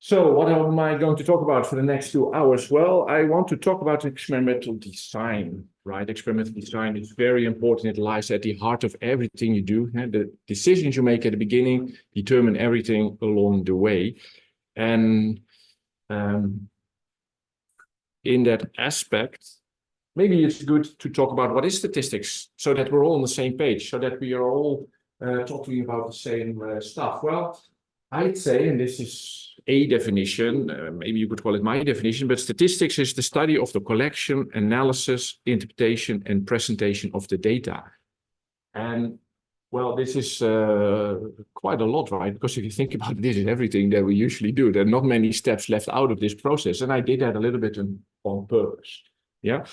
So what am I going to talk about for the next 2 hours? Well, I want to talk about experimental design, right? Experimental design is very important. It lies at the heart of everything you do. And the decisions you make at the beginning determine everything along the way. And in that aspect, maybe it's good to talk about what is statistics so that we're all on the same page, so that we are all talking about the same stuff. Well, I'd say, and this is a definition, maybe you could call it my definition, but statistics is the study of the collection, analysis, interpretation, and presentation of the data. And well, this is quite a lot, right? Because if you think about it, this is everything that we usually do. There are not many steps left out of this process. And I did that a little bit on purpose. Yeah,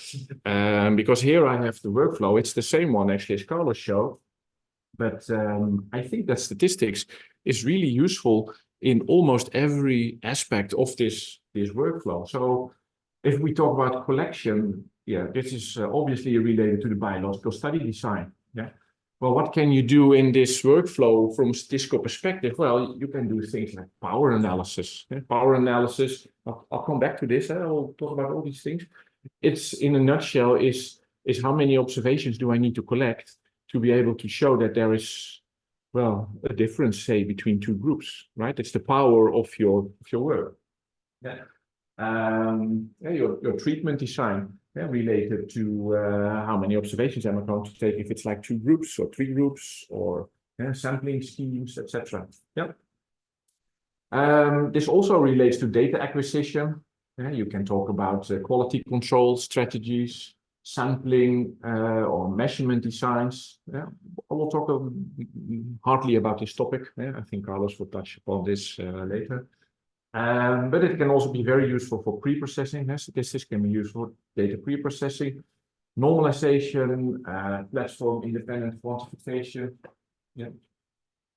because here I have the workflow. It's the same one actually as Carlos showed. But I think that statistics is really useful in almost every aspect of this workflow. So if we talk about collection, yeah, this is obviously related to the biological study design. Yeah. Well, what can you do in this workflow from a statistical perspective? Well, you can do things like power analysis. Yeah? Power analysis, I'll come back to this. I'll talk about all these things. It's, in a nutshell, is how many observations do I need to collect to be able to show that there is, well, a difference, say, between two groups, right? It's the power of your work. Yeah. Your treatment design, yeah, related to how many observations am I going to take, if it's like 2 groups or 3 groups, or sampling schemes, etc. Yeah. This also relates to data acquisition. You can talk about quality control strategies, sampling or measurement designs. Yeah, I will talk hardly about this topic. Yeah, I think Carlos will touch upon this later. But it can also be very useful for pre-processing. Statistics can be used for data pre-processing, normalization, platform independent quantification. Yeah.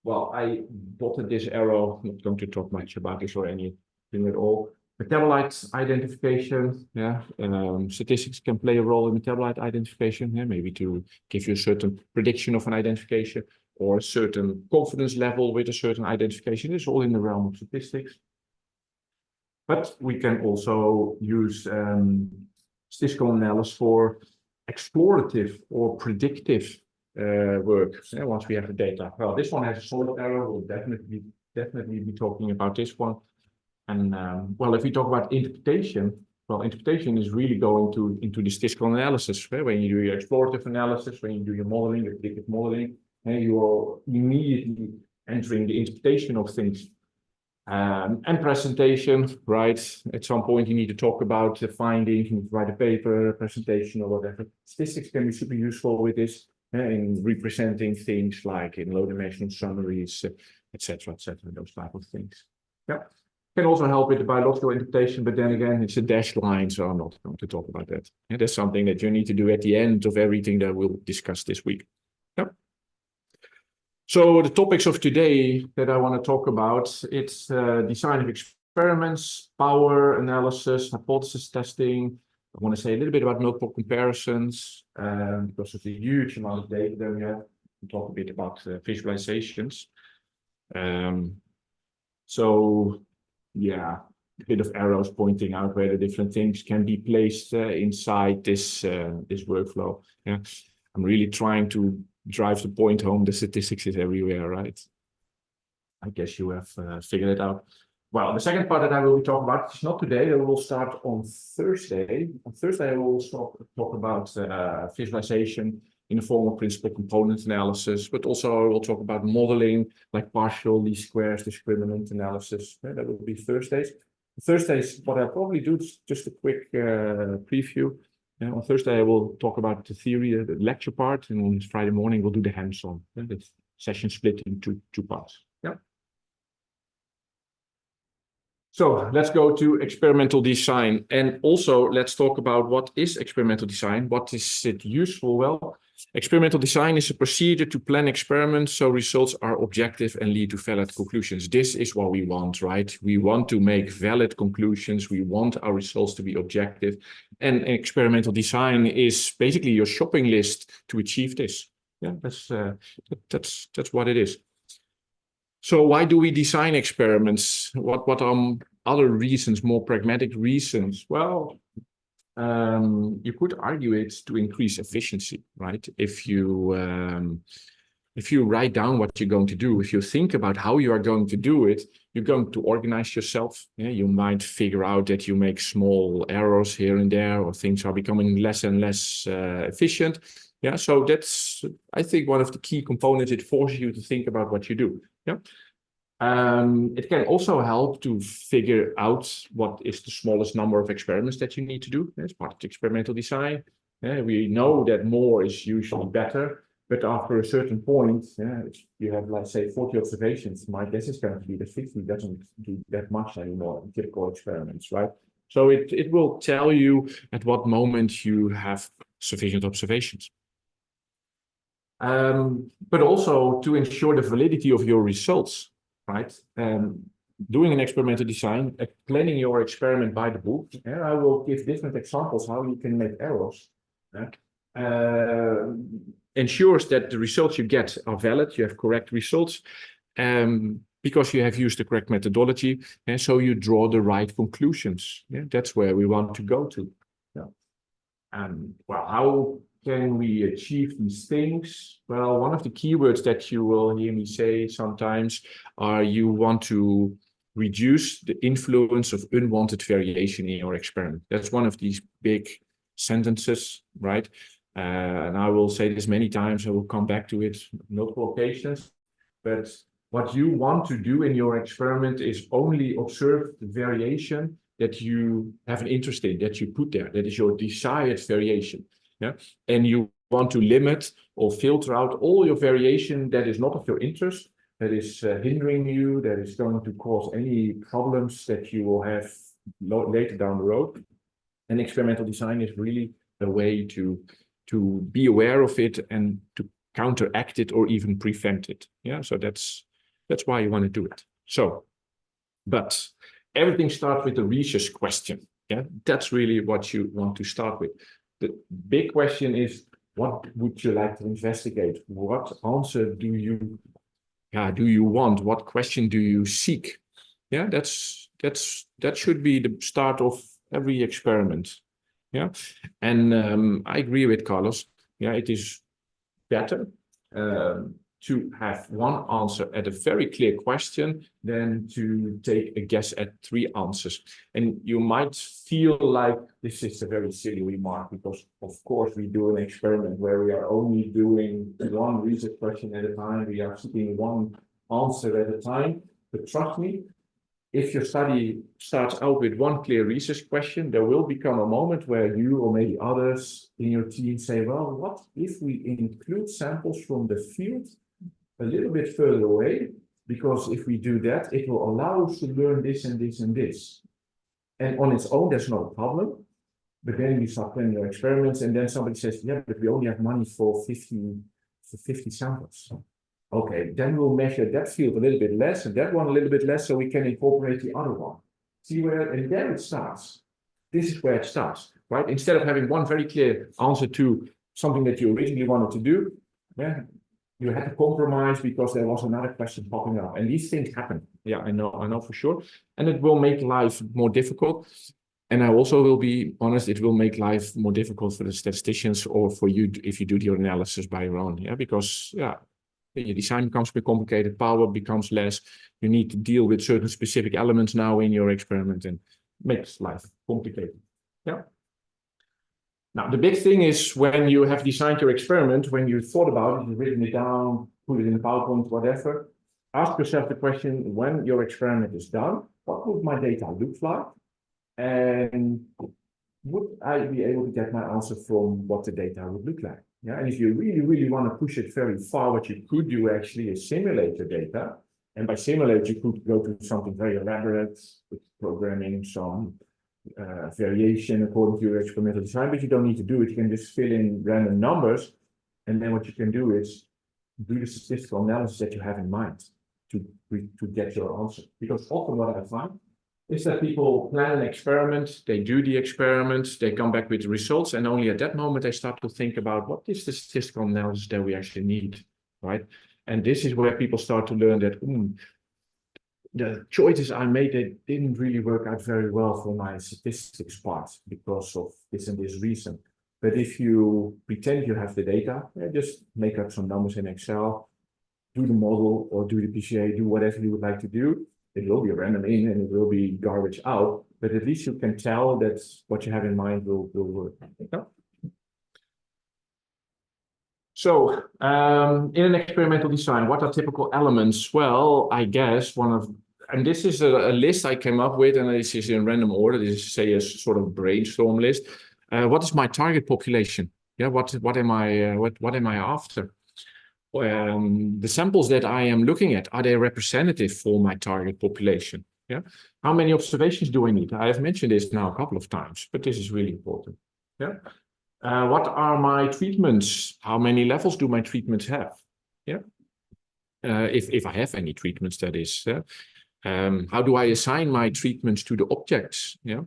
Well, I dotted this arrow. I'm not going to talk much about this or anything at all. Metabolite identification, yeah. Statistics can play a role in metabolite identification, yeah, maybe to give you a certain prediction of an identification or a certain confidence level with a certain identification. It's all in the realm of statistics. But we can also use statistical analysis for explorative or predictive work, yeah, once we have the data. Well, this one has a solid arrow. We'll definitely be talking about this one. And well, if we talk about interpretation, well, interpretation is really going into the statistical analysis. Right? When you do your explorative analysis, when you do your modeling, your predictive modeling, and you are immediately entering the interpretation of things. And presentation, right? At some point, you need to talk about the findings, you need to write a paper, a presentation, or whatever. Statistics can be super useful with this in representing things like in low dimensional summaries, etc., those type of things. Yeah. Can also help with the biological interpretation, but then again, it's a dashed line, so I'm not going to talk about that. And that's something that you need to do at the end of everything that we'll discuss this week. Yep. So the topics of today that I want to talk about, it's design of experiments, power analysis, hypothesis testing. I want to say a little bit about multiple comparisons, because of the huge amount of data that we have. We'll talk a bit about visualizations. So yeah, a bit of arrows pointing out where the different things can be placed inside this workflow. Yeah, I'm really trying to drive the point home. The statistics is everywhere, right? I guess you have figured it out. Well, the second part that I will be talking about is not today. That will start on Thursday. On Thursday, I will talk about visualization in the form of principal component analysis, but also we'll talk about modeling, like partial, least squares, discriminant analysis. Yeah, that will be Thursdays. Thursdays, what I'll probably do is just a quick preview. On Thursday, I will talk about the theory, the lecture part, and on Friday morning, we'll do the hands-on. Yeah, the session split into 2 parts. Yeah. So let's go to experimental design. And also, let's talk about what is experimental design. What is it useful? Well, experimental design is a procedure to plan experiments so results are objective and lead to valid conclusions. This is what we want, right? We want to make valid conclusions. We want our results to be objective. And experimental design is basically your shopping list to achieve this. Yeah, that's what it is. So why do we design experiments? What are other reasons, more pragmatic reasons? Well, you could argue it to increase efficiency, right? If you write down what you're going to do, if you think about how you are going to do it, you're going to organize yourself. Yeah, you might figure out that you make small errors here and there, or things are becoming less and less efficient. Yeah, so that's, I think, one of the key components. It forces you to think about what you do. Yeah. It can also help to figure out what is the smallest number of experiments that you need to do as part of the experimental design. We know that more is usually better, but after a certain point, if you have, let's say, 40 observations, my guess is going to be that 50 doesn't do that much anymore in typical experiments, right? So it will tell you at what moment you have sufficient observations. But also to ensure the validity of your results, right? Doing an experimental design, planning your experiment by the book. And I will give different examples how you can make errors. Ensures that the results you get are valid, you have correct results, because you have used the correct methodology, and so you draw the right conclusions. Yeah, that's where we want to go to. Yeah. Well, how can we achieve these things? Well, one of the keywords that you will hear me say sometimes are you want to reduce the influence of unwanted variation in your experiment. That's one of these big sentences, right? And I will say this many times, I will come back to it multiple occasions, but what you want to do in your experiment is only observe the variation that you have an interest in, that you put there, that is your desired variation. Yeah? And you want to limit or filter out all your variation that is not of your interest, that is hindering you, that is going to cause any problems that you will have later down the road. And experimental design is really a way to be aware of it and to counteract it or even prevent it. Yeah, so that's why you want to do it. So, but everything starts with the research question. Yeah, that's really what you want to start with. The big question is, what would you like to investigate? What answer do you want? What question do you seek? Yeah, that should be the start of every experiment. Yeah, and I agree with Carlos. Yeah, it is better to have one answer at a very clear question than to take a guess at 3 answers. And you might feel like this is a very silly remark, because of course we do an experiment where we are only doing one research question at a time. We are seeking one answer at a time. But trust me, if your study starts out with one clear research question, there will become a moment where you or maybe others in your team say, well, what if we include samples from the field a little bit further away? Because if we do that, it will allow us to learn this and this and this. And on its own, there's no problem. But then you start planning your experiments, and then somebody says, yeah, but we only have money for 50 samples. Okay, then we'll measure that field a little bit less and that one a little bit less, so we can incorporate the other one. See where, and then it starts. This is where it starts, right? Instead of having one very clear answer to something that you originally wanted to do, yeah, you had to compromise because there was another question popping up. And these things happen. Yeah, I know for sure. And it will make life more difficult. And I also will be honest, it will make life more difficult for the statisticians or for you if you do your analysis by your own. Yeah, because your design becomes more complicated, power becomes less. You need to deal with certain specific elements now in your experiment, and makes life complicated. Yeah. Now, the big thing is when you have designed your experiment, when you thought about it, you've written it down, put it in a PowerPoint, whatever, ask yourself the question, when your experiment is done, what would my data look like? And would I be able to get my answer from what the data would look like? Yeah, and if you really, really want to push it very far, what you could do actually is simulate your data. And by simulate, you could go to something very elaborate with programming some variation according to your experimental design, but you don't need to do it. You can just fill in random numbers. And then what you can do is do the statistical analysis that you have in mind to get your answer. Because often what I find is that people plan an experiment, they do the experiment, they come back with the results, and only at that moment they start to think about what is the statistical analysis that we actually need, right? And this is where people start to learn that the choices I made, they didn't really work out very well for my statistics part because of this and this reason. But if you pretend you have the data, just make up some numbers in Excel, do the model or do the PCA, do whatever you would like to do. It will be random in and it will be garbage out, but at least you can tell that what you have in mind will work. Yeah? So, in an experimental design, what are typical elements? Well, I guess and this is a list I came up with, and this is in random order. This is, say, a sort of brainstorm list. What is my target population? Yeah, what am I after? The samples that I am looking at, are they representative for my target population? Yeah. How many observations do I need? I have mentioned this now a couple of times, but this is really important. Yeah. What are my treatments? How many levels do my treatments have? Yeah. If I have any treatments, that is. How do I assign my treatments to the objects? Yeah.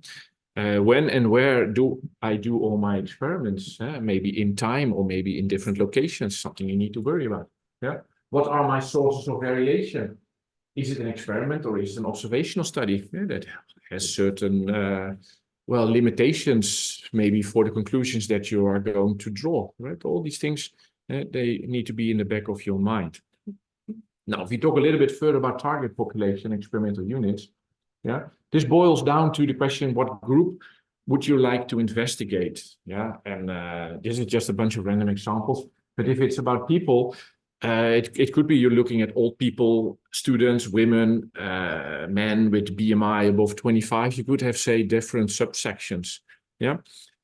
When and where do I do all my experiments? Maybe in time or maybe in different locations, something you need to worry about. Yeah. What are my sources of variation? Is it an experiment or is it an observational study? Yeah, that has certain limitations maybe for the conclusions that you are going to draw, right? All these things, they need to be in the back of your mind. Now, if we talk a little bit further about target population experimental units, yeah, this boils down to the question, what group would you like to investigate? Yeah, and this is just a bunch of random examples. But if it's about people, it could be you're looking at old people, students, women, men with BMI above 25. You could have, say, different subsections. Yeah,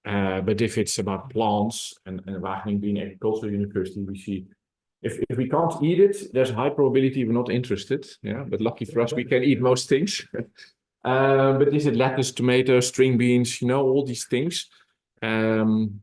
but if it's about plants and Wageningen being an agricultural university, we see if we can't eat it, there's a high probability we're not interested. Yeah, but lucky for us, we can eat most things. But is it lettuce, tomatoes, string beans, all these things? And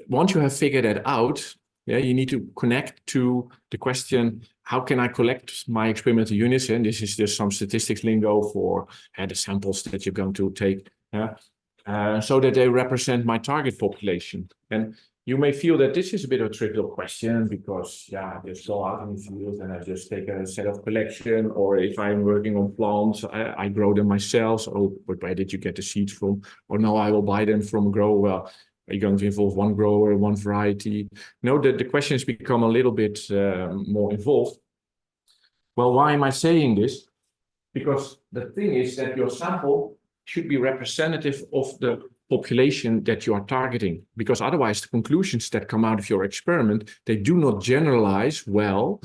once you have figured that out, yeah, you need to connect to the question, how can I collect my experimental units? And this is just some statistics lingo for the samples that you're going to take, so that they represent my target population. And you may feel that this is a bit of a trivial question because, yeah, just go out in the field and I just take a set of collection, or if I'm working on plants, I grow them myself. So, but where did you get the seeds from? Or no, I will buy them from a grower. Well, are you going to involve one grower, one variety? No, the questions become a little bit more involved. Well, why am I saying this? Because the thing is that your sample should be representative of the population that you are targeting, because otherwise the conclusions that come out of your experiment, they do not generalize well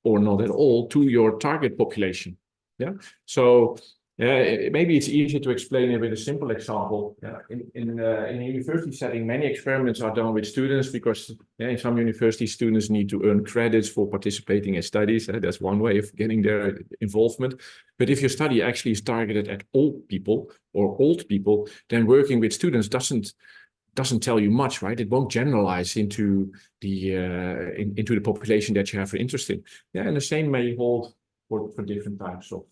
or not at all to your target population. Yeah. So maybe it's easier to explain it with a simple example. In a university setting, many experiments are done with students because in some universities, students need to earn credits for participating in studies. That's one way of getting their involvement. But if your study actually is targeted at old people, then working with students doesn't tell you much, right? It won't generalize into the population that you have interest in. Yeah, and the same may hold for different types of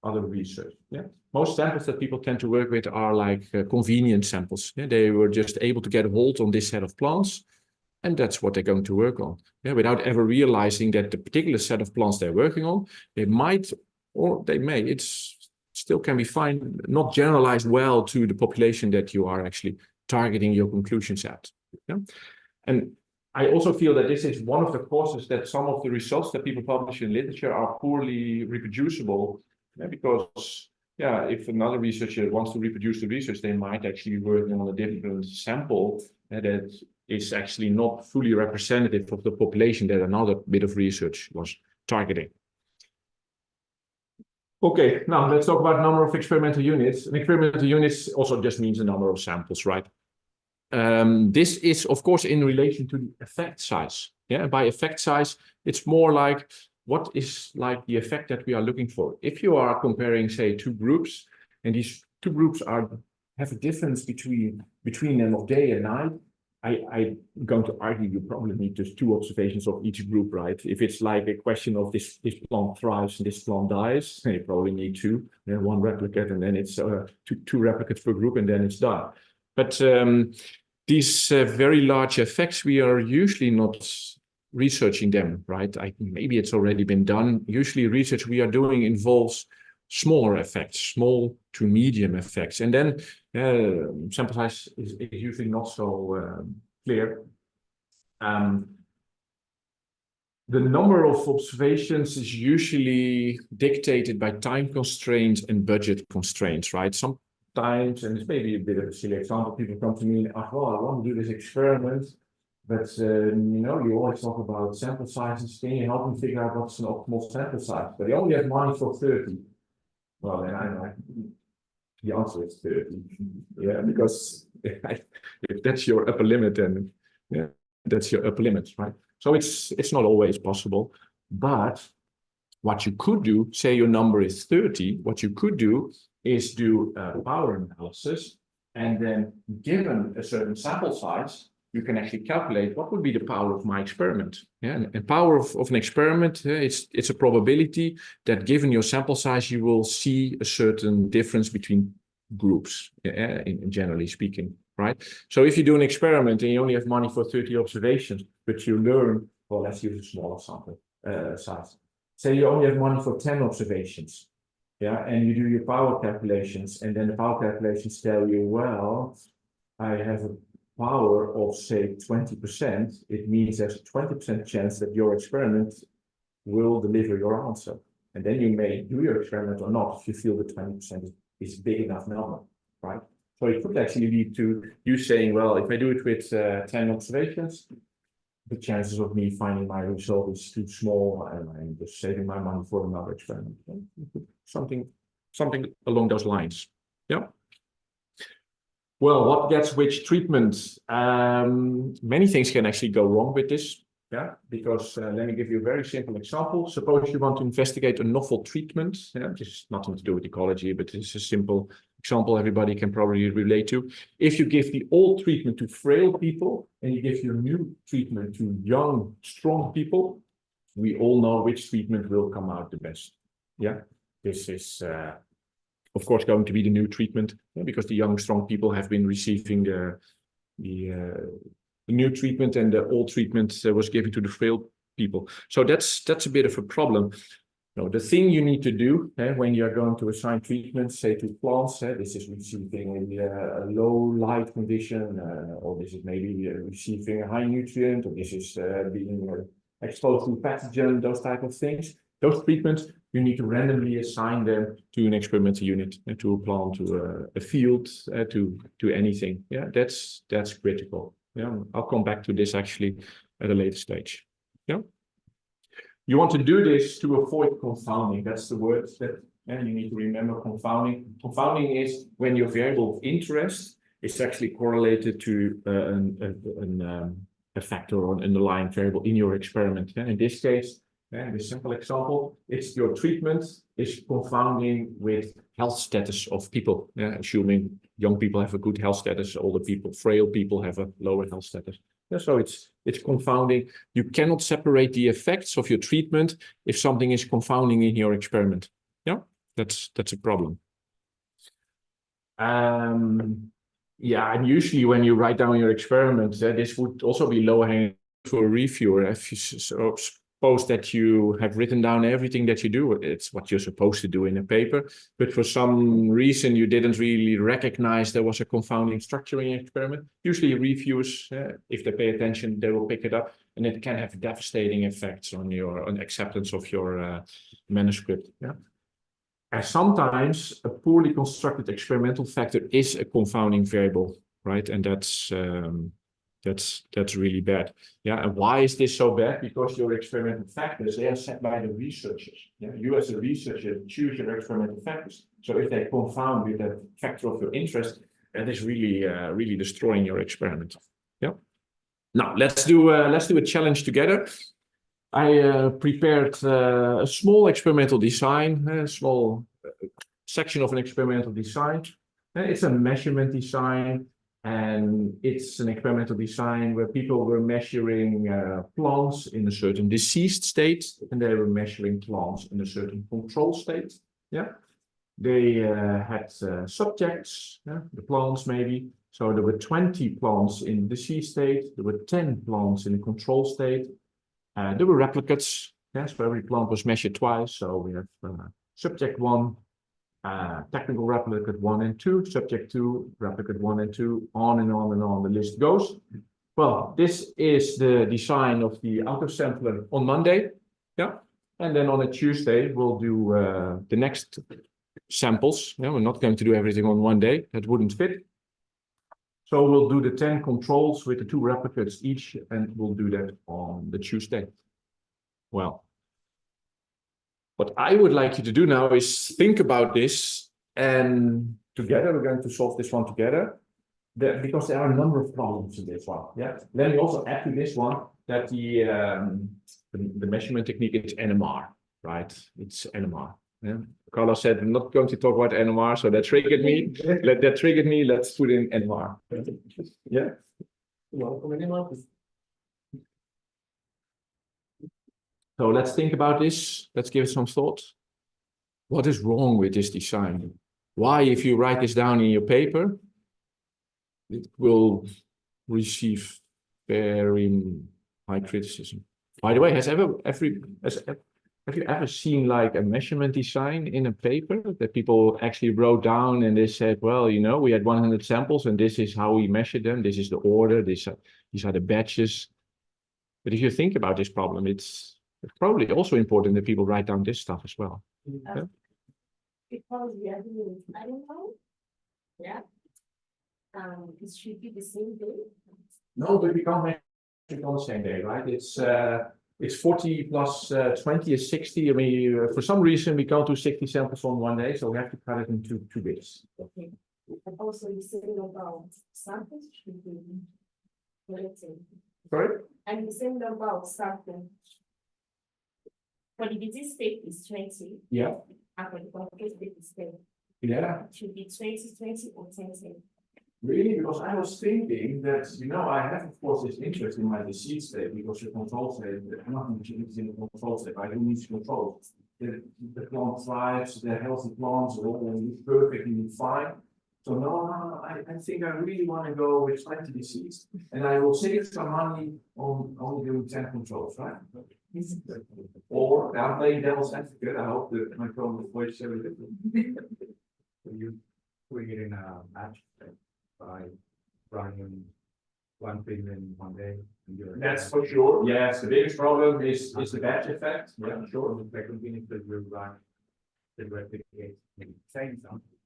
other research. Yeah, most samples that people tend to work with are like convenient samples. Yeah, they were just able to get a hold on this set of plants, and that's what they're going to work on. Yeah, without ever realizing that the particular set of plants they're working on, they might or they may. It's still can be fine, not generalized well to the population that you are actually targeting your conclusions at. Yeah, and I also feel that this is one of the causes that some of the results that people publish in literature are poorly reproducible. Because if another researcher wants to reproduce the research, they might actually be working on a different sample that is actually not fully representative of the population that another bit of research was targeting. Okay, now let's talk about number of experimental units. And experimental units also just means the number of samples, right? This is, of course, in relation to the effect size. Yeah, by effect size, it's more like what is like the effect that we are looking for. If you are comparing, say, two groups, and these two groups have a difference between them of day and night, I'm going to argue you probably need just two observations of each group, right? If it's like a question of this plant thrives and this plant dies, you probably need two, then one replicate, and then it's two replicates per group, and then it's done. But these very large effects we are usually not researching them, right? Maybe it's already been done. Usually research we are doing involves smaller effects, small to medium effects. And then sample size is usually not so clear. The number of observations is usually dictated by time constraints and budget constraints, right? Sometimes, and it's maybe a bit of a silly example, people come to me and ask, well, I want to do this experiment, but you always talk about sample sizes. Can you help me figure out what's an optimal sample size? But they only have money for 30. Well, then I'm like, the answer is 30. Yeah, because if that's your upper limit, then yeah, that's your upper limit, right? So it's not always possible, but what you could do, say your number is 30, what you could do is do a power analysis, and then given a certain sample size, you can actually calculate what would be the power of my experiment. Yeah, and power of an experiment, it's a probability that given your sample size, you will see a certain difference between groups, generally speaking, right? So if you do an experiment and you only have money for 30 observations, but you learn, well, let's use a smaller sample size. Say you only have money for 10 observations, yeah, and you do your power calculations, and then the power calculations tell you, well, I have a power of, say, 20%. It means there's a 20% chance that your experiment will deliver your answer. And then you may do your experiment or not if you feel that 20% is big enough number, right? So it could actually lead to you saying, well, if I do it with 10 observations, the chances of me finding my result is too small, and I'm just saving my money for another experiment. Something along those lines. Yeah. Well, what gets which treatment? Many things can actually go wrong with this. Yeah, because let me give you a very simple example. Suppose you want to investigate a novel treatment. Yeah, this is nothing to do with ecology, but it's a simple example everybody can probably relate to. If you give the old treatment to frail people and you give your new treatment to young, strong people, we all know which treatment will come out the best. Yeah, this is, of course, going to be the new treatment, because the young, strong people have been receiving the new treatment, and the old treatment was given to the frail people. So that's a bit of a problem. No, the thing you need to do when you're going to assign treatment, say to plants, this is receiving a low light condition, or this is maybe receiving a high nutrient, or this is being exposed to pathogen, those type of things. Those treatments, you need to randomly assign them to an experimental unit, to a plant, to a field, to anything. Yeah, that's critical. Yeah, I'll come back to this actually at a later stage. Yeah. You want to do this to avoid confounding. That's the word that you need to remember. Confounding. Confounding is when your variable of interest is actually correlated to a factor or an underlying variable in your experiment. In this case, in this simple example, it's your treatment is confounding with health status of people. Assuming young people have a good health status, older people, frail people have a lower health status. So it's confounding. You cannot separate the effects of your treatment if something is confounding in your experiment. Yeah, that's a problem. Yeah, and usually when you write down your experiment, this would also be low-hanging for a reviewer. If you suppose that you have written down everything that you do, it's what you're supposed to do in a paper, but for some reason you didn't really recognize there was a confounding structure in your experiment. Usually reviewers, if they pay attention, they will pick it up, and it can have devastating effects on acceptance of your manuscript. Yeah. And sometimes a poorly constructed experimental factor is a confounding variable, right? And that's really bad. Yeah, and why is this so bad? Because your experimental factors, they are set by the researchers. Yeah, you as a researcher choose your experimental factors. So if they confound with a factor of your interest, that is really destroying your experiment. Yeah. Now let's do a challenge together. I prepared a small experimental design, a small section of an experimental design. It's a measurement design. And it's an experimental design where people were measuring plants in a certain diseased state, and they were measuring plants in a certain control state. Yeah, they had subjects, the plants maybe. So there were 20 plants in the diseased state. There were 10 plants in the control state. There were replicates. Yes, so every plant was measured twice. So we have subject 1, technical replicate 1 and 2, subject 2, replicate 1 and 2, on and on and on the list goes. Well, this is the design of the auto-sampler on Monday. Yeah. And then on a Tuesday, we'll do the next samples. Yeah, we're not going to do everything on one day. That wouldn't fit. So we'll do the 10 controls with the 2 replicates each, and we'll do that on the Tuesday. Well, what I would like you to do now is think about this, and together we're going to solve this one together. Because there are a number of problems in this one. Yeah. Let me also add to this one that the measurement technique is NMR, right? It's NMR. Yeah. Carlos said, I'm not going to talk about NMR, so that triggered me. That triggered me. Let's put in NMR. Yeah. Welcome, NMR. So let's think about this. Let's give it some thought. What is wrong with this design? Why, if you write this down in your paper, it will receive very high criticism. By the way, have you ever seen like a measurement design in a paper that people actually wrote down and they said, well, you know, we had 100 samples and this is how we measured them. This is the order. These are the batches. But if you think about this problem, it's probably also important that people write down this stuff as well. Yeah? Because we are doing, I don't know. Yeah. It should be the same day. No, but we can't make it on the same day, right? It's 40 plus 20 is 60. I mean, for some reason we can't do 60 samples on one day, so we have to cut it into 2 days. Okay. And also you said about samples should be relative. Sorry? And the same number of samples. For the disease state is 20. Yeah. And for the control state is 10. Yeah. It should be 20, 20 or 10, 10. Really? Because I was thinking that, you know, I have, of course, this interest in my disease state because the control state, nothing is in the control state. I do need to control. The plant thrives, the healthy plants are all perfectly fine. So no, I think I really want to go with 20 disease, and I will save some money on only doing 10 controls, right? Or I'm playing devil's advocate. I hope that my problem is very different. So you putting it in a batch by running 1 billion in one day. That's for sure. Yes, the biggest problem is the batch effect. Yeah, sure. The second thing is that you run the replicate the same something.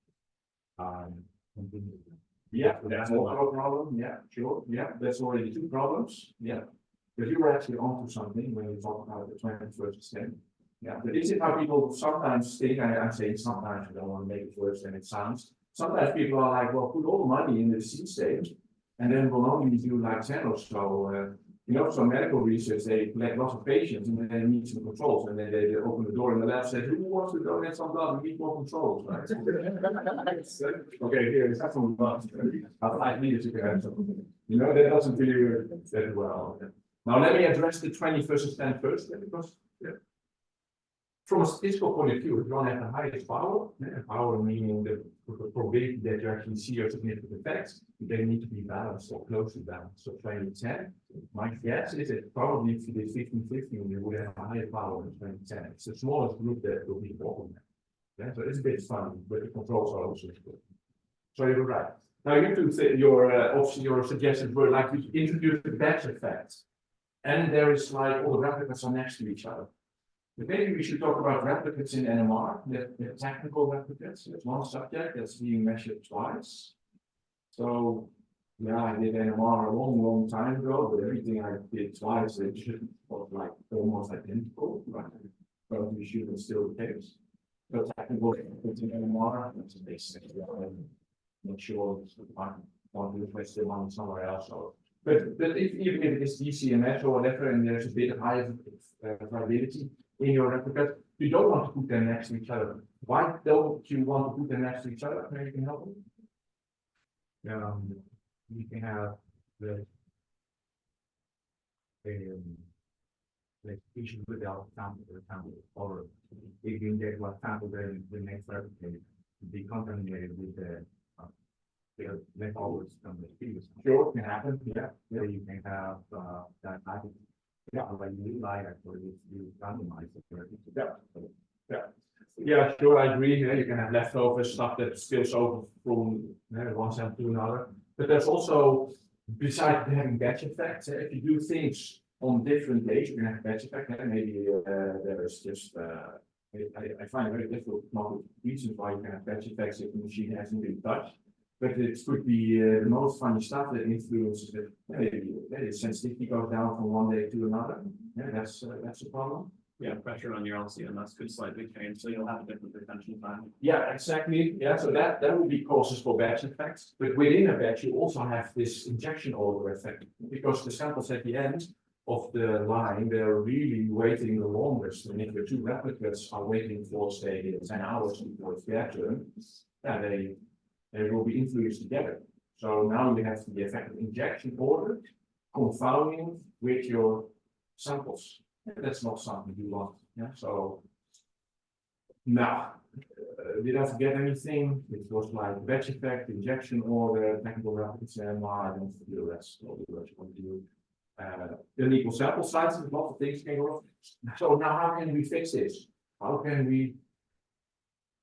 Yeah, that's also a problem. Yeah, sure. Yeah, that's already 2 problems. Yeah, but you were actually onto something when you talk about the 21st extent. Yeah, but this is how people sometimes think. I'm saying sometimes I don't want to make it worse than it sounds. Sometimes people are like, well, put all the money in the seed stage, and then we'll only do like 10 or so. You know, some medical research, they collect lots of patients and then they need some controls, and then they open the door in the lab and say, who wants to donate some blood? We need more controls, right? Okay, here is some blood. I'd like me to get some. You know, that doesn't really work that well. Now, let me address the 20 versus 10 first, because from a statistical point of view, if you want to have the highest power meaning the probability that you actually see your significant effects, they need to be balanced or close to balanced. So 2010, my guess is that probably if you did 15-15, you would have a higher power than 2010. It's the smallest group that will be bottleneck. Yeah, so it's a bit fun, but the controls are also good. So you're right. Now you two say your suggestions were like you introduce the batch effect, and there is like all the replicas are next to each other. But maybe we should talk about replicates in NMR, the technical replicates. There's one subject that's being measured twice. So, yeah, I did NMR a long time ago, but everything I did twice, it should was like almost identical, right? But we should still the case. So technical replicates in NMR, that's a basic. Not sure if I want to replace the one somewhere else. So. But even if it's DCMS or whatever, and there's a bit higher variability in your replicate, you don't want to put them next to each other. Why don't you want to put them next to each other? Maybe you can help me. You can have the issue without sample, or if you get what sample, then the next replicate be contaminated with the leftovers from the previous. Sure, can happen. Yeah. So you can have that happen. Yeah, like new line actually, you randomize it. Yeah, sure, I agree. Yeah, you can have leftover stuff that spills over from one sample to another. But there's also, besides having batch effects, if you do things on different days, you can have batch effect. Maybe there is just, I find it very difficult to come up with reasons why you can have batch effects if the machine hasn't been touched. But it could be the most funny stuff that influences it. Maybe the sensitivity goes down from one day to another. Yeah, that's a problem. Yeah, pressure on your LCMS could slightly change, so you'll have a different retention time. Yeah, exactly. Yeah, so that would be causes for batch effects. But within a batch, you also have this injection order effect because the samples at the end of the line, they're really waiting the longest. And if the two replicates are waiting for, say, 10 hours before it's their turn, yeah, they will be influenced together. So now you have the effect of injection order confounding with your samples. That's not something you want. Yeah. So now, did I forget anything? It was like batch effect, injection order, technical replicates, and I don't do the rest. All the rest want to do. Unequal sample sizes, lots of things can go wrong. So now, how can we fix this? How can we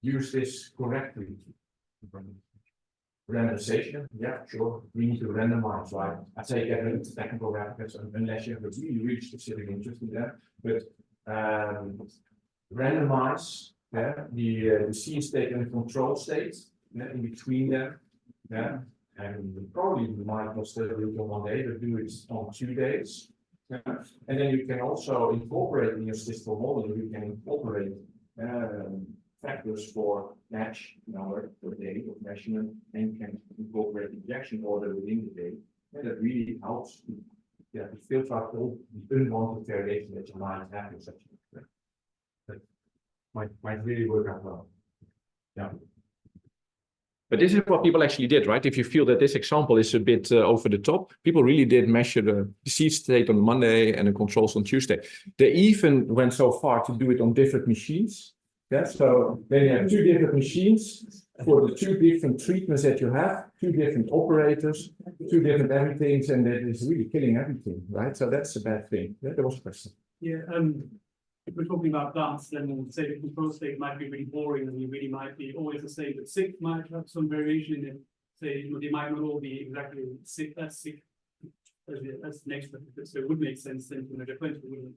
use this correctly? Randomization, yeah, sure. We need to randomize, right? I'd say get rid of the technical replicates unless you have a really specific interest in that. But randomize the scene state and the control state in between them. Yeah, and probably you might not still do it on one day, but do it on 2 days. Yeah. And then you can also incorporate in your statistical model, you can incorporate factors for batch number per day of measurement, and you can incorporate injection order within the day. And that really helps to filter out all the unwanted variation that you might have in such a that might really work out well. Yeah. But this is what people actually did, right? If you feel that this example is a bit over the top, people really did measure the seed state on Monday and the controls on Tuesday. They even went so far to do it on different machines. Yeah, so then you have 2 different machines for the 2 different treatments that you have, 2 different operators, 2 different everythings, and that is really killing everything, right? So that's a bad thing. Yeah, there was a question. Yeah, if we're talking about plants, then say the control state might be really boring, and you really might be always the same, but sick might have some variation in it. Say they might not all be exactly sick as the next replicate. So it would make sense then to measure 20, wouldn't it?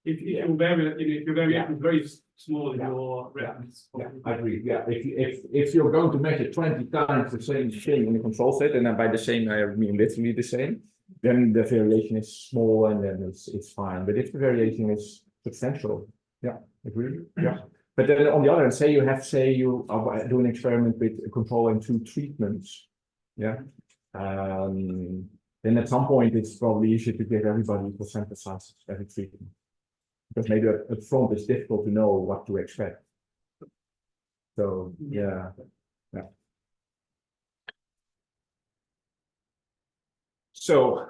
If your variation is very small in your reference. Yeah, I agree. Yeah, if you're going to measure 20 times the same thing in the control set, and then by the same I mean literally the same, then the variation is small and then it's fine. But if the variation is substantial, yeah, agree. Yeah. But then on the other hand, say you are doing an experiment with controlling 2 treatments, yeah. Then at some point it's probably easier to give everybody equal sample sizes every treatment. Because maybe at front it's difficult to know what to expect. So yeah. So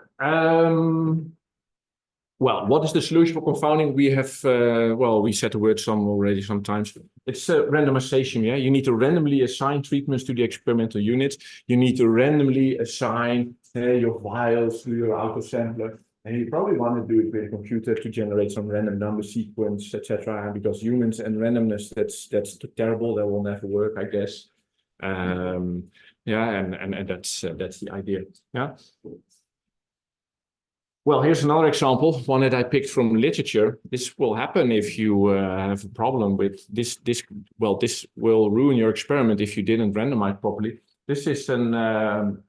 well, what is the solution for confounding? We have we said the word already sometimes. It's randomization. Yeah, you need to randomly assign treatments to the experimental units. You need to randomly assign your vials to your autosampler. And you probably want to do it with a computer to generate some random number sequence, etc. Because humans and randomness, that's terrible. That will never work, I guess. Yeah, and that's the idea. Yeah. Well, here's another example, one that I picked from literature. This will happen if you have a problem with this. This will ruin your experiment if you didn't randomize properly. This is an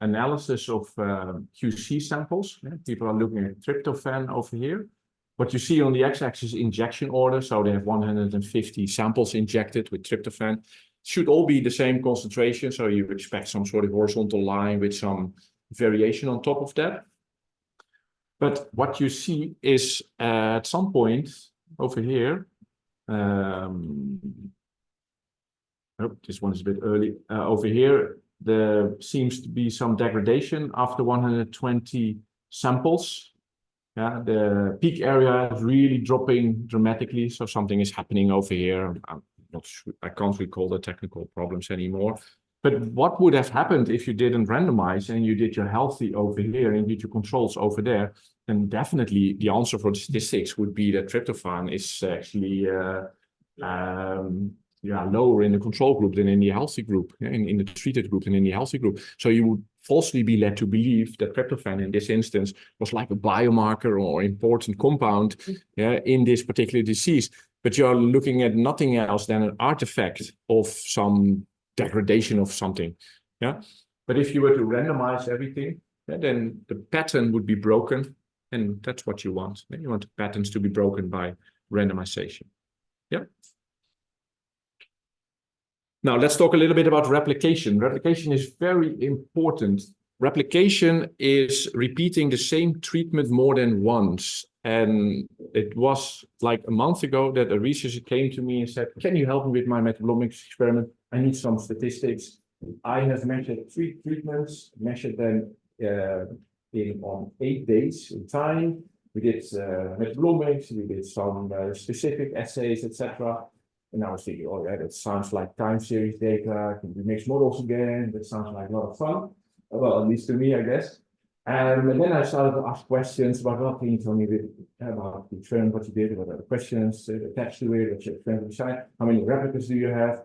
analysis of QC samples. Yeah, people are looking at tryptophan over here. What you see on the x-axis is injection order. So they have 150 samples injected with tryptophan. Should all be the same concentration. So you expect some sort of horizontal line with some variation on top of that. But what you see is at some point over here, this one is a bit early, over here, there seems to be some degradation after 120 samples. Yeah, the peak area is really dropping dramatically. So something is happening over here. I'm not sure, I can't recall the technical problems anymore. But what would have happened if you didn't randomize and you did your healthy over here and did your controls over there? Then definitely the answer for the statistics would be that tryptophan is actually lower in the control group than in the healthy group, in the treated group than in the healthy group. So you would falsely be led to believe that tryptophan in this instance was like a biomarker or important compound in this particular disease. But you're looking at nothing else than an artifact of some degradation of something. But if you were to randomize everything, then the pattern would be broken, and that's what you want. You want the patterns to be broken by randomization. Now let's talk a little bit about replication. Replication is very important. Replication is repeating the same treatment more than once. And it was like a month ago that a researcher came to me and said, can you help me with my metabolomics experiment? I need some statistics. I have measured 3 treatments, measured them on 8 days in time. We did metabolomics, we did some specific assays, etc. And I was thinking, oh yeah, that sounds like time series data. Can we mix models again? That sounds like a lot of fun. Well, at least to me, I guess. And then I started to ask questions about, well, can you tell me a bit about the experiment, what you did, what are the questions attached to it, what's your experiment design, how many replicas do you have?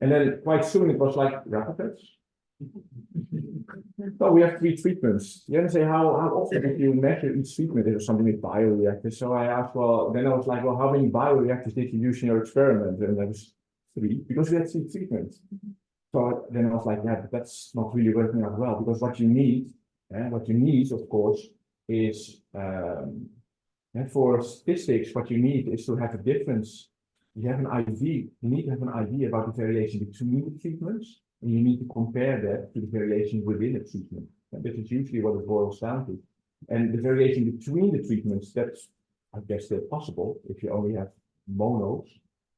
And then quite soon it was like, replicas? Well, we have 3 treatments. You have to say, how often did you measure each treatment? It was something with bioreactors. So I asked, well, then I was like, well, how many bioreactors did you use in your experiment? And there was 3, because we had 3 treatments. So then I was like, yeah, but that's not really working out well, because what you need, of course, is for statistics, what you need is to have a difference. You have an idea, you need to have an idea about the variation between the treatments, and you need to compare that to the variation within a treatment. And this is usually what it boils down to. And the variation between the treatments, that's, I guess, still possible if you only have monos.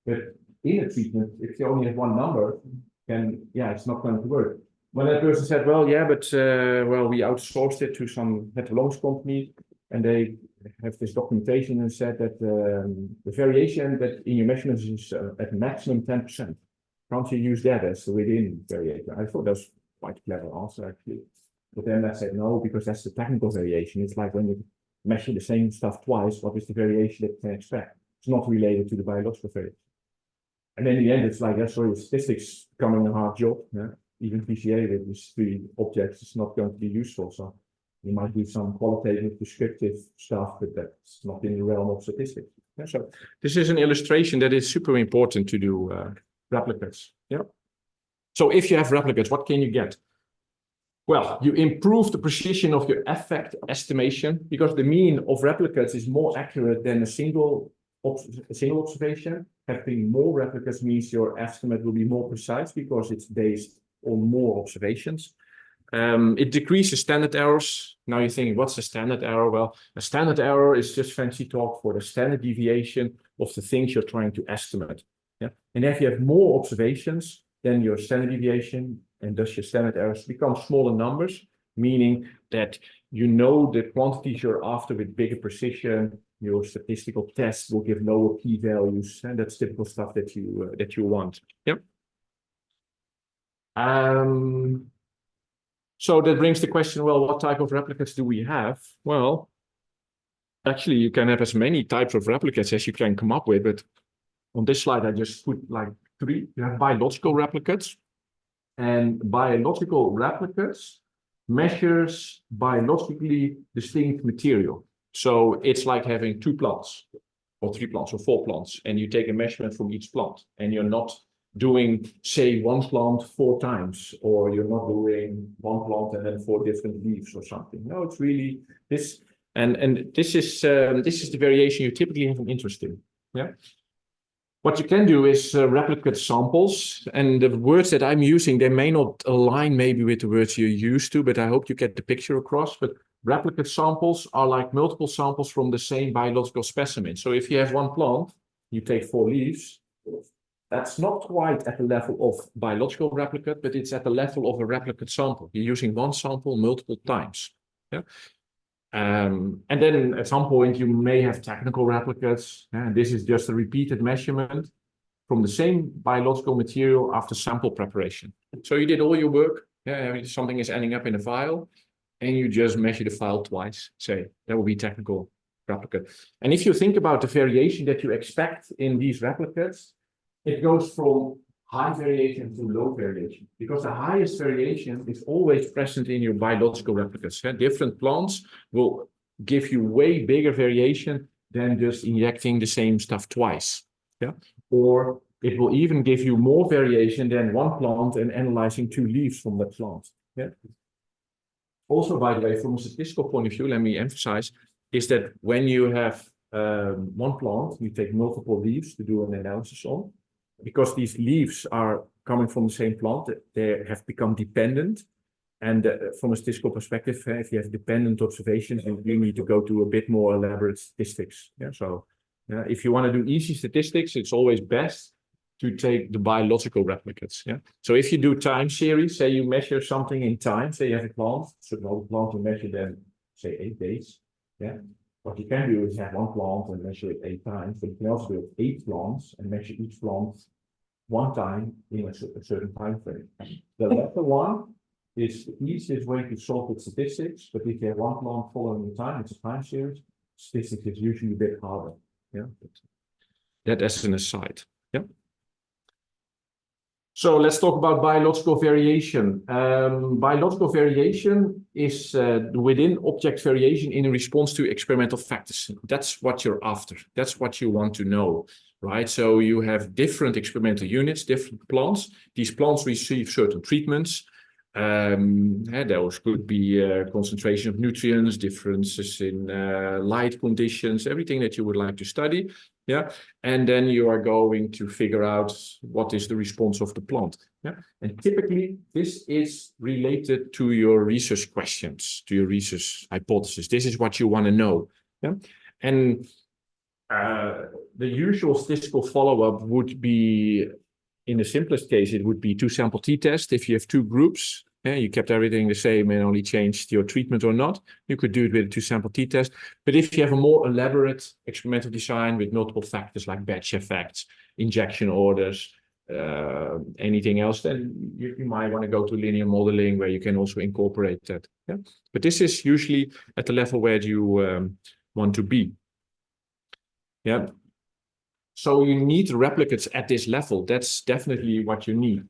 But in a treatment, if you only have one number, then yeah, it's not going to work. When that person said, well, yeah, but well, we outsourced it to some metabolomics company, and they have this documentation and said that the variation that in your measurements is at maximum 10%. Can't you use that as the within variation? I thought that was quite a clever answer, actually. But then I said, no, because that's the technical variation. It's like when you measure the same stuff twice, what is the variation that you can expect? It's not related to the biological variation. And then in the end, it's like, sorry, statistics becoming a hard job. Even PCA with these 3 objects is not going to be useful. So you might do some qualitative, descriptive stuff, but that's not in the realm of statistics. So this is an illustration that is super important to do replicates. So if you have replicates, what can you get? Well, you improve the precision of your effect estimation, because the mean of replicates is more accurate than a single observation. Having more replicates means your estimate will be more precise because it's based on more observations. It decreases standard errors. Now you're thinking, what's a standard error? Well, a standard error is just fancy talk for the standard deviation of the things you're trying to estimate. And if you have more observations, then your standard deviation and thus your standard errors become smaller numbers, meaning that you know the quantities you're after with bigger precision. Your statistical tests will give lower p-values, and that's typical stuff that you want. So that brings the question, well, what type of replicates do we have? Well, actually, you can have as many types of replicates as you can come up with, but on this slide, I just put like 3. You have biological replicates, and biological replicates measures biologically distinct material. So it's like having 2 plants, or 3 plants, or 4 plants, and you take a measurement from each plant, and you're not doing, say, 1 plant 4 times, or you're not doing 1 plant and then 4 different leaves or something. No, it's really this, and this is the variation you typically have an interest in. What you can do is replicate samples, and the words that I'm using, they may not align maybe with the words you're used to, but I hope you get the picture across. But replicate samples are like multiple samples from the same biological specimen. So if you have 1 plant, you take 4 leaves. That's not quite at the level of biological replicate, but it's at the level of a replicate sample. You're using 1 sample multiple times. And then at some point you may have technical replicates. And this is just a repeated measurement from the same biological material after sample preparation. So you did all your work, something is ending up in a vial, and you just measure the vial twice, say, that will be technical replicate. And if you think about the variation that you expect in these replicates, it goes from high variation to low variation, because the highest variation is always present in your biological replicates. Different plants will give you way bigger variation than just injecting the same stuff twice. Or it will even give you more variation than one plant and analyzing 2 leaves from that plant. Also, by the way, from a statistical point of view, let me emphasize, is that when you have one plant, you take multiple leaves to do an analysis on, because these leaves are coming from the same plant, they have become dependent. And from a statistical perspective, if you have dependent observation, you need to go to a bit more elaborate statistics. So if you want to do easy statistics, it's always best to take the biological replicates. So if you do time series, say you measure something in time, say you have a plant, so the plant, you measure them, say 8 days. What you can do is have one plant and measure it 8 times, but you can also do 8 plants and measure each plant 1 time in a certain time frame. The latter one is the easiest way to solve with statistics, but if you have one plant following the time, it's a time series, statistics is usually a bit harder. But that as an aside. So let's talk about biological variation. Biological variation is within object variation in response to experimental factors. That's what you're after. That's what you want to know, right? So you have different experimental units, different plants. These plants receive certain treatments. Those could be concentration of nutrients, differences in light conditions, everything that you would like to study. And then you are going to figure out what is the response of the plant. And typically this is related to your research questions, to your research hypothesis. This is what you want to know. And the usual statistical follow-up would be, in the simplest case, it would be 2 sample t-test. If you have 2 groups, you kept everything the same and only changed your treatment or not, you could do it with a 2 sample t-test. But if you have a more elaborate experimental design with multiple factors like batch effects, injection orders, anything else, then you might want to go to linear modeling where you can also incorporate that. But this is usually at the level where you want to be. So you need replicates at this level. That's definitely what you need.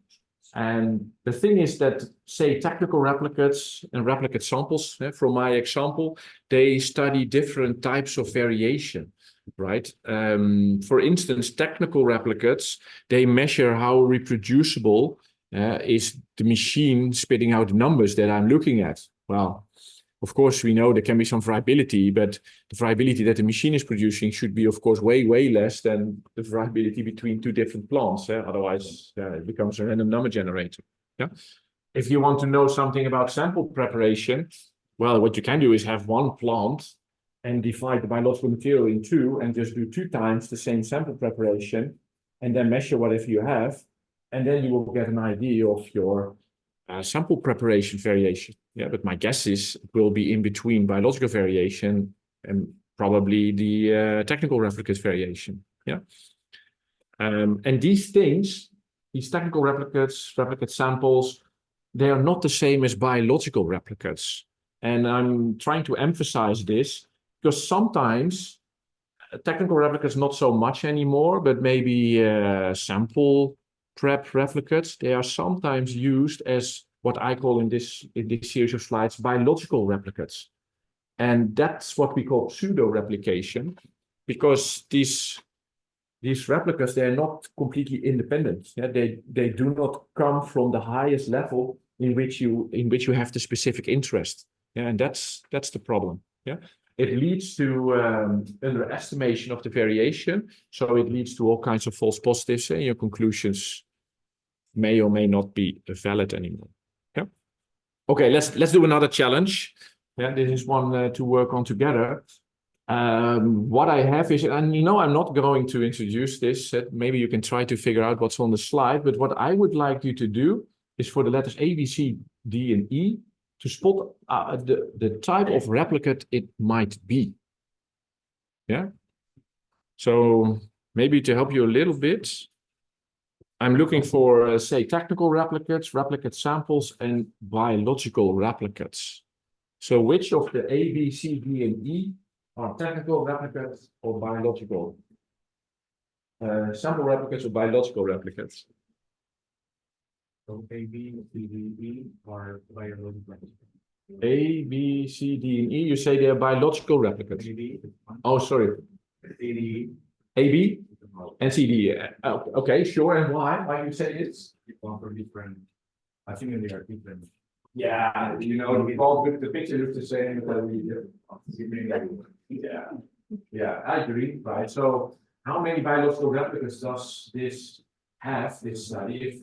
And the thing is that, say, technical replicates and replicate samples, from my example, they study different types of variation, right? For instance, technical replicates, they measure how reproducible is the machine spitting out the numbers that I'm looking at. Well, of course, we know there can be some variability, but the variability that the machine is producing should be, of course, way, way less than the variability between 2 different plants. Otherwise, it becomes a random number generator. If you want to know something about sample preparation, well, what you can do is have one plant and divide the biological material in 2 and just do 2 times the same sample preparation and then measure whatever you have. And then you will get an idea of your sample preparation variation. But my guess is it will be in between biological variation and probably the technical replicate variation. And these things, these technical replicates, replicate samples, they are not the same as biological replicates. And I'm trying to emphasize this because sometimes technical replicates not so much anymore, but maybe sample prep replicates, they are sometimes used as what I call in this series of slides, biological replicates. And that's what we call pseudo-replication, because these replicas, they're not completely independent. They do not come from the highest level in which you have the specific interest. And that's the problem. It leads to underestimation of the variation. So it leads to all kinds of false positives, and your conclusions may or may not be valid anymore. Okay, let's do another challenge. This is one to work on together. What I have is, and I'm not going to introduce this. Maybe you can try to figure out what's on the slide. But what I would like you to do is for the letters A, B, C, D, and E to spot the type of replicate it might be. So maybe to help you a little bit, I'm looking for, say, technical replicates, replicate samples, and biological replicates. So which of the A, B, C, D, and E are technical replicates or biological? Sample replicates or biological replicates? So A, B, C, D, E are biological. A, B, C, D, and E, you say they are biological replicates. A, B, Oh, sorry. C, D, A, B, and C, D. Okay, sure. And why? Why you say it's? one for different. I think they are different. Yeah, you know, the picture looks the same, but yeah, yeah, I agree, right? So how many biological replicas does this have, this study? If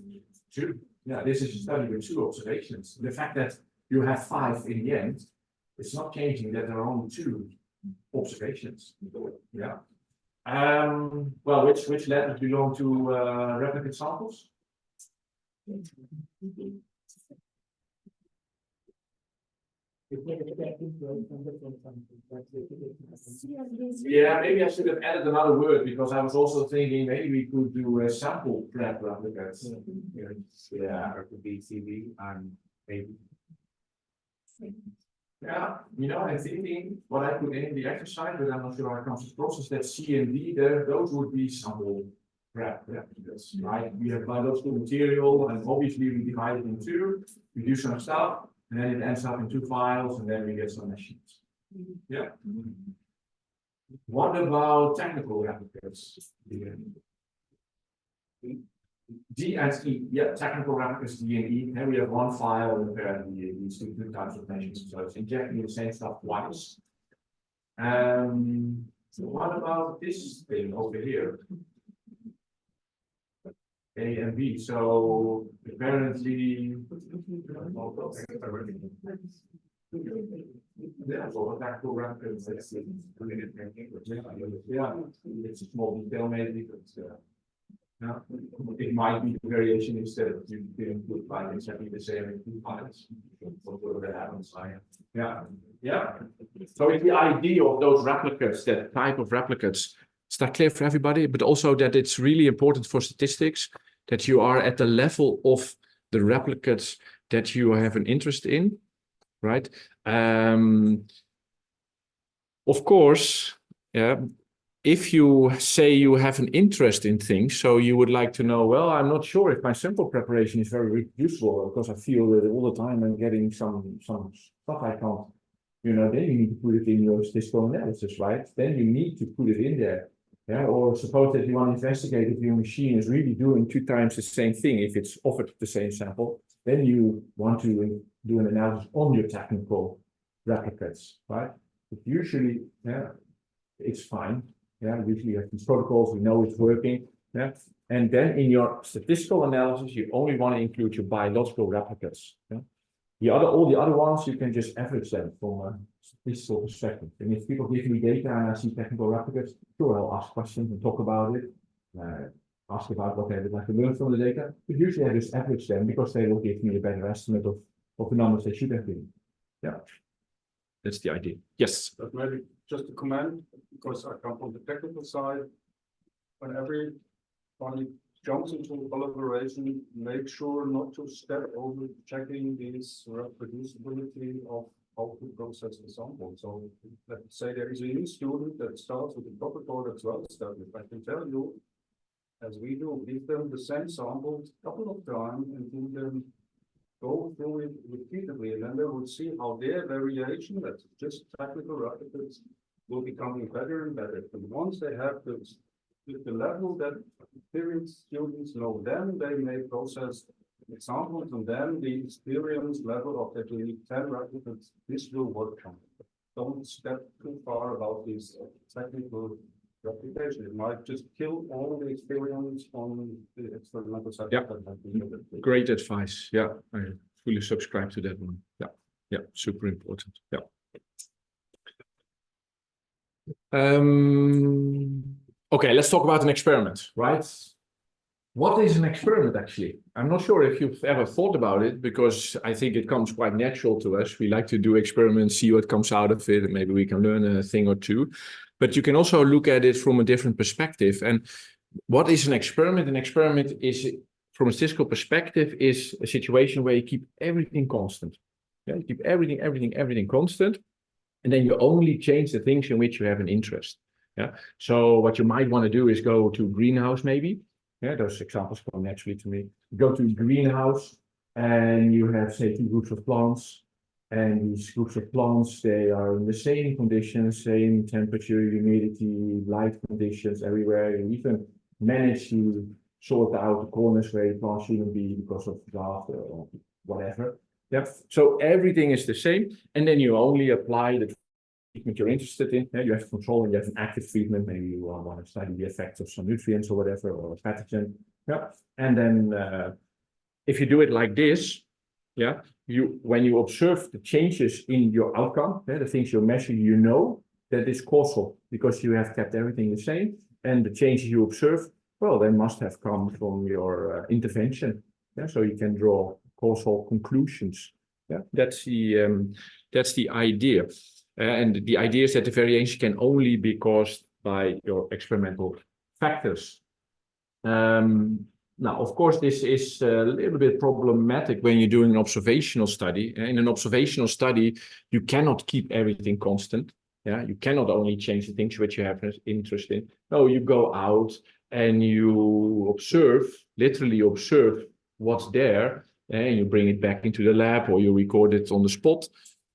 two, yeah, this is a study with 2 observations. The fact that you have 5 in the end, it's not changing that there are only 2 observations. Yeah. Well, which letters belong to replicate samples? Yeah, maybe I should have added another word because I was also thinking maybe we could do a sample prep replicates. Yeah, Or could be C, D, and A. yeah, you know, I'm thinking what I put in the exercise, but I'm not sure how it comes across is that C and D there, those would be sample prep replicas, right? We have biological material, and obviously we divide it in 2, we do some stuff. And then it ends up in 2 files, and then we get some machines. Yeah. What about technical replicas? D and E. Yeah, technical replicas D and E. Here we have 1 file, and apparently these 2 types of machines. So it's injecting the same stuff twice. So what about this thing over here? A and B. So apparently, yeah, so technical reference. Yeah, it's a small detail maybe, but yeah, it might be the variation instead of you didn't put like exactly the same in 2 files. Whatever that happens, yeah, yeah. So it's the idea of those replicates, that type of replicates. Is that clear for everybody? But also that it's really important for statistics that you are at the level of the replicates that you have an interest in, right? Of course, yeah, if you say you have an interest in things, so you would like to know, well, I'm not sure if my sample preparation is very useful because I feel that all the time I'm getting some stuff I can't, you know, then you need to put it in your statistical analysis, right? Then you need to put it in there. Yeah, or suppose that you want to investigate if your machine is really doing 2 times the same thing, if it's offered the same sample, then you want to do an analysis on your technical replicates, right? But usually, yeah, it's fine. Yeah, usually you have these protocols, we know it's working. Yeah, and then in your statistical analysis, you only want to include your biological replicates. Yeah? All the other ones, you can just average them from a statistical perspective. And if people give me data and I see technical replicates, sure, I'll ask questions and talk about it. Ask about what they would like to learn from the data. But usually I just average them because they will give me a better estimate of the numbers they should have been. Yeah, that's the idea. Yes. But maybe just a comment, because I come from the technical side. When everybody jumps into collaboration, make sure not to step over checking this reproducibility of how to process the sample. So let's say there is a new student that starts with a protocol that's well established. I can tell you, as we do, give them the same sample a couple of times and do them go through it repeatedly, and then they will see how their variation, that's just technical replicates, will becoming better and better. And once they have the level that experienced students know, then they may process examples, and then the experience level of that we need 10 replicates, this will work on. Don't step too far about this technical replication. It might just kill all the experience on the experimental side. Yeah. Great advice. Yeah, I fully subscribe to that one. Yeah, yeah, super important. Yeah. Okay, let's talk about an experiment, right? What is an experiment actually? I'm not sure if you've ever thought about it, because I think it comes quite natural to us. We like to do experiments, see what comes out of it, and maybe we can learn a thing or two. But you can also look at it from a different perspective. And what is an experiment? An experiment is from a statistical perspective is a situation where you keep everything constant. Yeah, you keep everything constant, and then you only change the things in which you have an interest. Yeah. So what you might want to do is go to a greenhouse, maybe. Yeah, those examples come naturally to me. Go to a greenhouse, and you have, say, two groups of plants. And these groups of plants, they are in the same conditions, same temperature, humidity, light conditions everywhere. You even manage to sort out the corners where the plant shouldn't be because of drought or whatever. Yeah. So everything is the same, and then you only apply the treatment you're interested in. Yeah, you have control and you have an active treatment. Maybe you want to study the effects of some nutrients or whatever, or a pathogen. Yeah. And then if you do it like this, yeah, when you observe the changes in your outcome, the things you measure, you know that is causal because you have kept everything the same, and the changes you observe, well, they must have come from your intervention. Yeah, so you can draw causal conclusions. Yeah, that's the idea, and the idea is that the variation can only be caused by your experimental factors. Now, of course, this is a little bit problematic when you're doing an observational study. In an observational study, you cannot keep everything constant. Yeah, you cannot only change the things which you have an interest in. No, you go out and you observe, literally observe what's there, and you bring it back into the lab or you record it on the spot.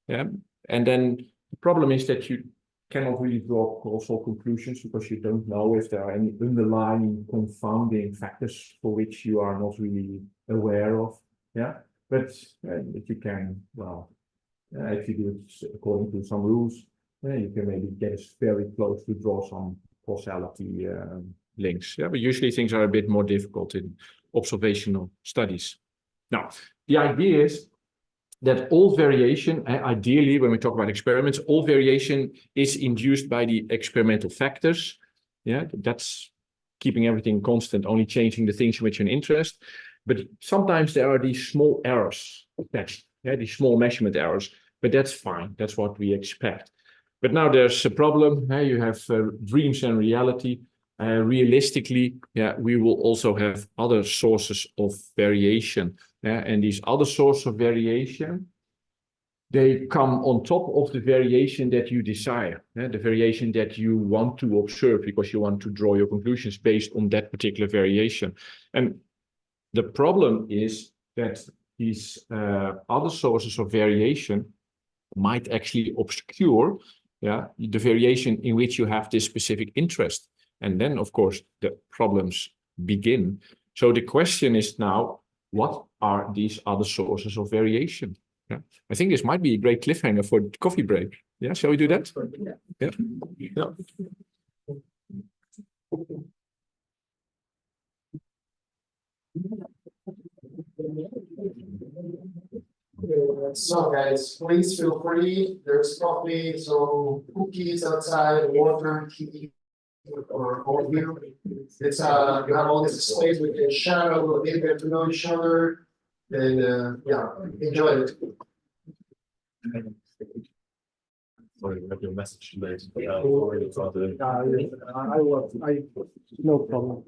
Yeah, and then the problem is that you cannot really draw causal conclusions because you don't know if there are any underlying confounding factors for which you are not really aware of. Yeah, but you can, well, if you do it according to some rules, you can maybe get us very close to draw some causality links. Yeah, but usually things are a bit more difficult in observational studies. Now, the idea is that all variation, ideally, when we talk about experiments, all variation is induced by the experimental factors. Yeah, that's keeping everything constant, only changing the things in which you're interested. But sometimes there are these small errors attached, these small measurement errors, but that's fine. That's what we expect. But now there's a problem. You have dreams and reality. Realistically, we will also have other sources of variation. And these other sources of variation, they come on top of the variation that you desire, the variation that you want to observe because you want to draw your conclusions based on that particular variation. And the problem is that these other sources of variation might actually obscure the variation in which you have this specific interest. And then, of course, the problems begin. So the question is now, what are these other sources of variation? Yeah. I think this might be a great cliffhanger for the coffee break. Yeah, shall we do that? Yeah. So guys, please feel free. There's coffee, some cookies outside, water, tea, or all here. It's you have all this space we can chat a little bit, get to know each other, and yeah, enjoy it. Sorry, we have your message late. No problem.